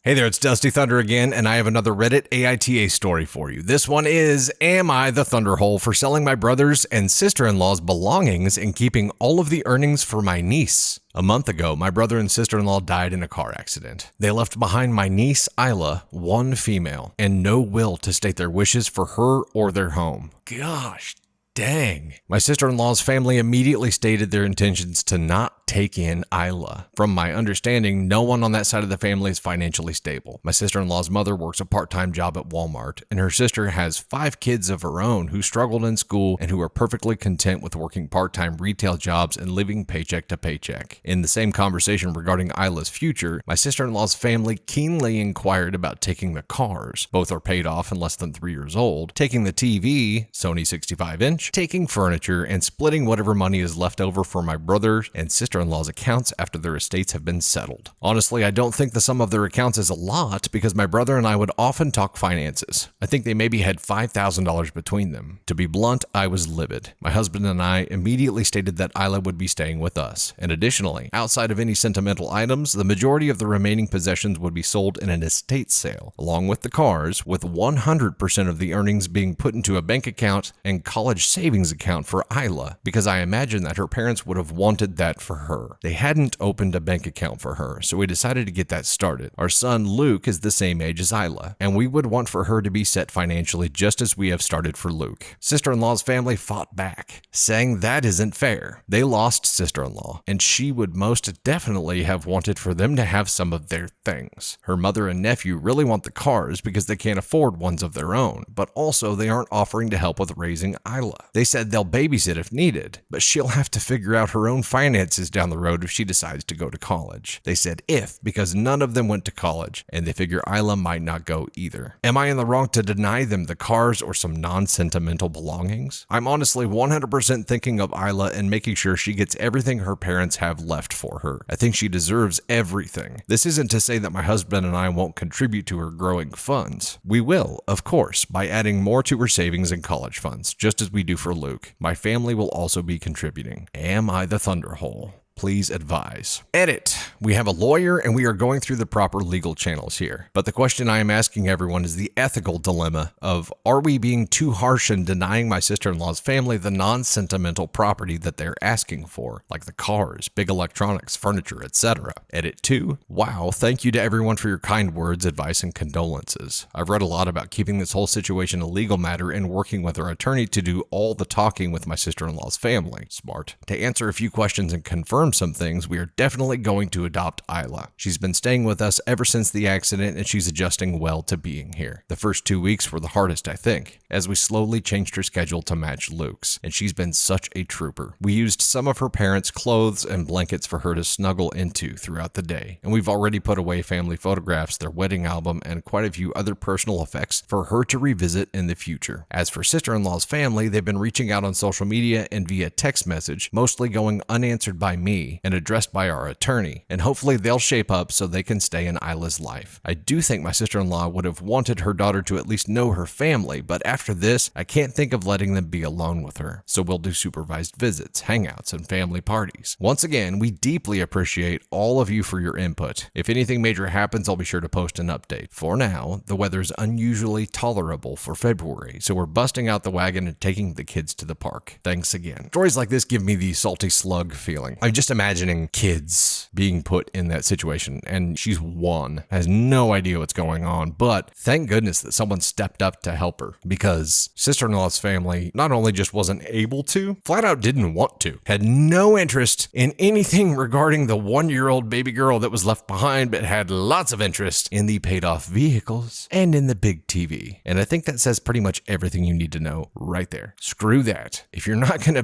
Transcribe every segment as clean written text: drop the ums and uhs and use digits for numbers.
Hey there, it's Dusty Thunder again, and I have another Reddit AITA story for you. This one is, am I the Thunderhole for selling my brother's and sister-in-law's belongings and keeping all of the earnings for my niece? A month ago, my brother and sister-in-law died in a car accident. They left behind my niece, Isla, one female, and no will to state their wishes for her or their home. Gosh dang. My sister-in-law's family immediately stated their intentions to not take in Isla. From my understanding, no one on that side of the family is financially stable. My sister-in-law's mother works a part-time job at Walmart, and her sister has 5 kids of her own who struggled in school and who are perfectly content with working part-time retail jobs and living paycheck to paycheck. In the same conversation regarding Isla's future, my sister-in-law's family keenly inquired about taking the cars. Both are paid off and less than 3 years old, taking the TV, Sony 65-inch, taking furniture, and splitting whatever money is left over for my brother and sister-in-law's accounts after their estates have been settled. Honestly, I don't think the sum of their accounts is a lot because my brother and I would often talk finances. I think they maybe had $5,000 between them. To be blunt, I was livid. My husband and I immediately stated that Isla would be staying with us. And additionally, outside of any sentimental items, the majority of the remaining possessions would be sold in an estate sale, along with the cars, with 100% of the earnings being put into a bank account and college savings account for Isla, because I imagine that her parents would have wanted that for her. They hadn't opened a bank account for her, so we decided to get that started. Our son Luke is the same age as Isla, and we would want for her to be set financially just as we have started for Luke. Sister-in-law's family fought back, saying that isn't fair. They lost sister-in-law, and she would most definitely have wanted for them to have some of their things. Her mother and nephew really want the cars because they can't afford ones of their own, but also they aren't offering to help with raising Isla. They said they'll babysit if needed, but she'll have to figure out her own finances down the road if she decides to go to college. They said if, because none of them went to college, and they figure Isla might not go either. Am I in the wrong to deny them the cars or some non-sentimental belongings? I'm honestly 100% thinking of Isla and making sure she gets everything her parents have left for her. I think she deserves everything. This isn't to say that my husband and I won't contribute to her growing funds. We will, of course, by adding more to her savings and college funds, just as we do for Luke. My family will also be contributing. Am I the Thunderhole? Please advise. Edit. We have a lawyer and we are going through the proper legal channels here. But the question I am asking everyone is the ethical dilemma of, are we being too harsh in denying my sister-in-law's family the non-sentimental property that they're asking for, like the cars, big electronics, furniture, etc. Edit 2. Wow, thank you to everyone for your kind words, advice, and condolences. I've read a lot about keeping this whole situation a legal matter and working with our attorney to do all the talking with my sister-in-law's family. Smart. To answer a few questions and confirm some things, we are definitely going to adopt Isla. She's been staying with us ever since the accident and she's adjusting well to being here. The first 2 weeks were the hardest, I think, as we slowly changed her schedule to match Luke's, and she's been such a trooper. We used some of her parents' clothes and blankets for her to snuggle into throughout the day, and we've already put away family photographs, their wedding album, and quite a few other personal effects for her to revisit in the future. As for sister-in-law's family, they've been reaching out on social media and via text message, mostly going unanswered by me and addressed by our attorney, and hopefully they'll shape up so they can stay in Isla's life. I do think my sister-in-law would have wanted her daughter to at least know her family, but after this, I can't think of letting them be alone with her, so we'll do supervised visits, hangouts, and family parties. Once again, we deeply appreciate all of you for your input. If anything major happens, I'll be sure to post an update. For now, the weather's unusually tolerable for February, so we're busting out the wagon and taking the kids to the park. Thanks again. Stories like this give me the salty slug feeling. I'm just imagining kids being put in that situation, and she's 1, has no idea what's going on, but thank goodness that someone stepped up to help her, because sister-in-law's family not only just wasn't able to, flat out didn't want to, had no interest in anything regarding the 1-year-old baby girl that was left behind, but had lots of interest in the paid-off vehicles and in the big TV. And I think that says pretty much everything you need to know right there. Screw that. If you're not going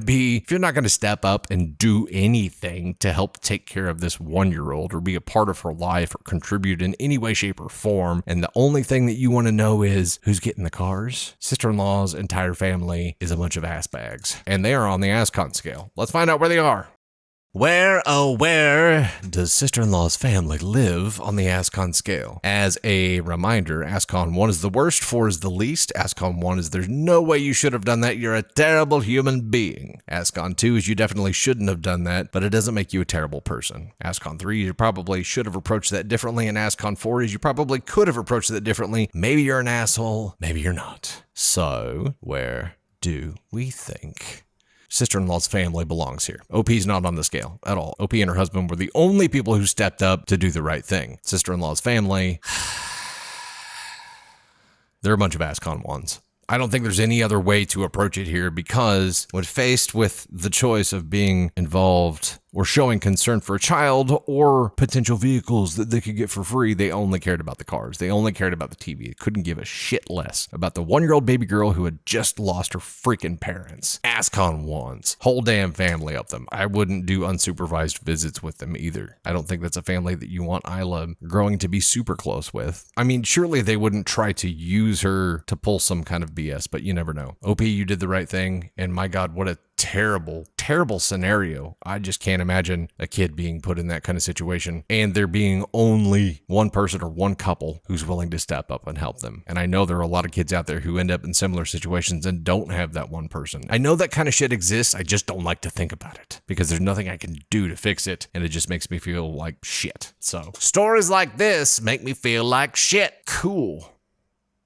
to step up and do anything to help take care of this 1-year-old or be a part of her life or contribute in any way, shape, or form, and the only thing that you want to know is who's getting the cars, sister-in-law's entire family is a bunch of ass bags, and they are on the ascon scale. Let's find out where they are. Where, oh where, does sister-in-law's family live on the ascon scale? As a reminder, ascon 1 is the worst, 4 is the least. Ascon 1 is there's no way you should have done that, you're a terrible human being. Ascon 2 is you definitely shouldn't have done that, but it doesn't make you a terrible person. Ascon 3 you probably should have approached that differently, and Ascon 4 is you probably could have approached that differently. Maybe you're an asshole, maybe you're not. So, where do we think sister-in-law's family belongs here? OP's not on the scale at all. OP and her husband were the only people who stepped up to do the right thing. Sister-in-law's family, they're a bunch of ascon 1s. I don't think there's any other way to approach it here, because when faced with the choice of being involved or showing concern for a child or potential vehicles that they could get for free, they only cared about the cars. They only cared about the TV. They couldn't give a shit less about the 1-year-old baby girl who had just lost her freaking parents. ascon 1s. Whole damn family of them. I wouldn't do unsupervised visits with them either. I don't think that's a family that you want Isla growing to be super close with. I mean, surely they wouldn't try to use her to pull some kind of BS, but you never know. OP, you did the right thing, and my God, what a terrible, terrible scenario. I just can't imagine a kid being put in that kind of situation and there being only one person or one couple who's willing to step up and help them. And I know there are a lot of kids out there who end up in similar situations and don't have that one person. I know that kind of shit exists. I just don't like to think about it because there's nothing I can do to fix it, and it just makes me feel like shit. So stories like this make me feel like shit. Cool.